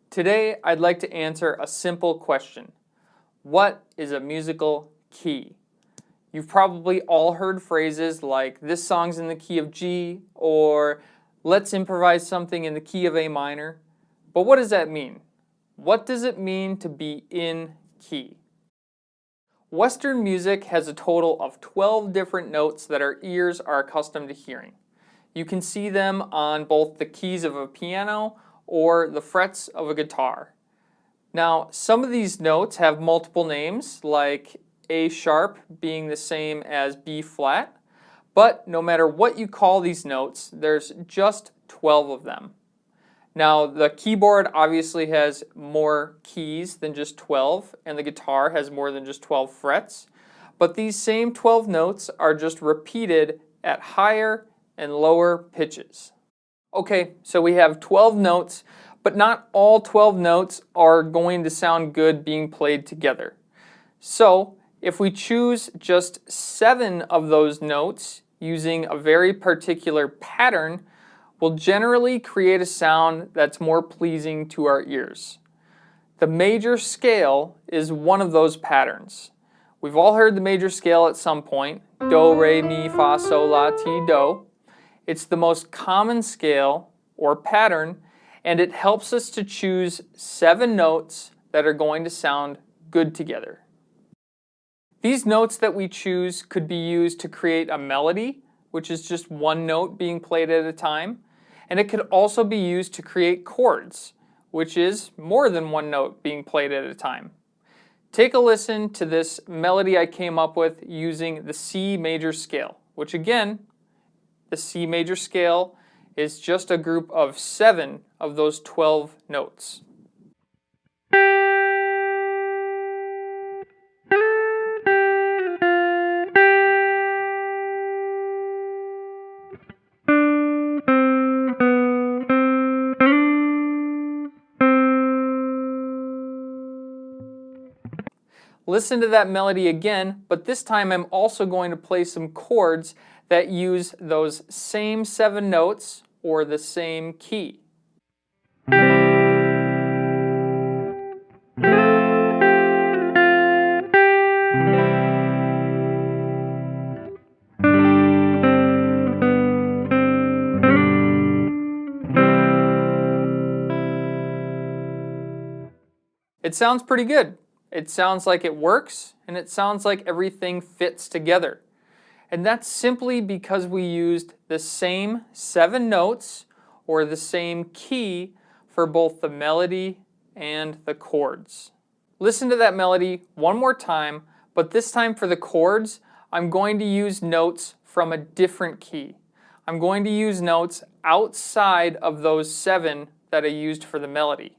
Today, I'd like to answer a simple question. What is a musical key? You've probably all heard phrases like, this song's in the key of G, or let's improvise something in the key of A minor. But what does that mean? What does it mean to be in key? Western music has a total of 12 different notes that our ears are accustomed to hearing. You can see them on both the keys of a piano or the frets of a guitar. Now, some of these notes have multiple names, like A sharp being the same as B flat, but no matter what you call these notes, there's just 12 of them. Now, the keyboard obviously has more keys than just 12, and the guitar has more than just 12 frets, but these same 12 notes are just repeated at higher and lower pitches. Okay, so we have 12 notes, but not all 12 notes are going to sound good being played together. So, if we choose just 7 of those notes using a very particular pattern, we'll generally create a sound that's more pleasing to our ears. The major scale is one of those patterns. We've all heard the major scale at some point, do, re, mi, fa, sol, la, ti, do. It's the most common scale or pattern, and it helps us to choose 7 notes that are going to sound good together. These notes that we choose could be used to create a melody, which is just one note being played at a time, and it could also be used to create chords, which is more than one note being played at a time. Take a listen to this melody I came up with using the C major scale, which again, the C major scale is just a group of 7 of those 12 notes. Listen to that melody again, but this time I'm also going to play some chords that use those same 7 notes or the same key. It sounds pretty good. It sounds like it works, and it sounds like everything fits together. And that's simply because we used the same 7 notes or the same key for both the melody and the chords. Listen to that melody one more time, but this time for the chords, I'm going to use notes from a different key. I'm going to use notes outside of those 7 that I used for the melody.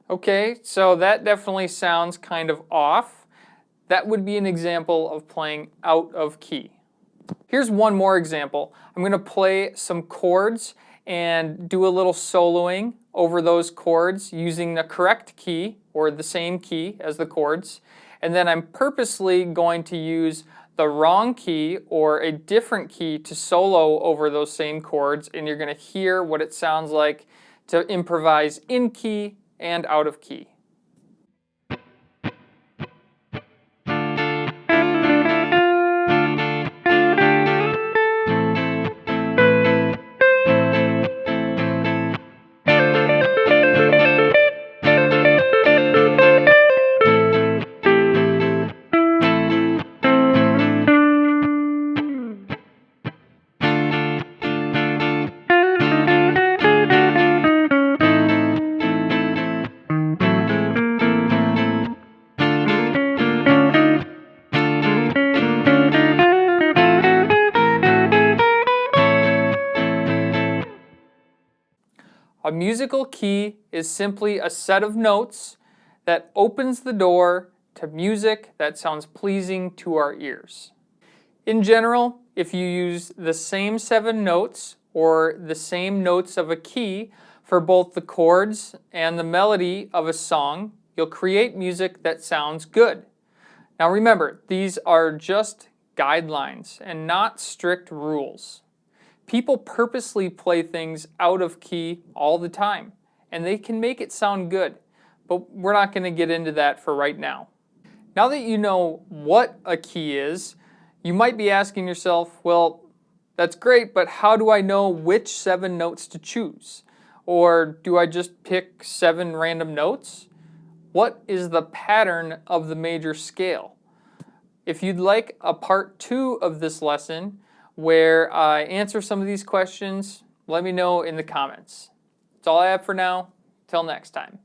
Okay, so that definitely sounds kind of off. That would be an example of playing out of key. Here's one more example. I'm going to play some chords and do a little soloing over those chords using the correct key or the same key as the chords. And then I'm purposely going to use the wrong key or a different key to solo over those same chords, and you're going to hear what it sounds like to improvise in key and out of key. A musical key is simply a set of notes that opens the door to music that sounds pleasing to our ears. In general, if you use the same 7 notes or the same notes of a key for both the chords and the melody of a song, you'll create music that sounds good. Now remember, these are just guidelines and not strict rules. People purposely play things out of key all the time, and they can make it sound good, but we're not going to get into that for right now. Now that you know what a key is, you might be asking yourself, well, that's great, but how do I know which 7 notes to choose? Or do I just pick 7 random notes? What is the pattern of the major scale? If you'd like a part 2 of this lesson where I answer some of these questions, let me know in the comments. That's all I have for now. Till next time.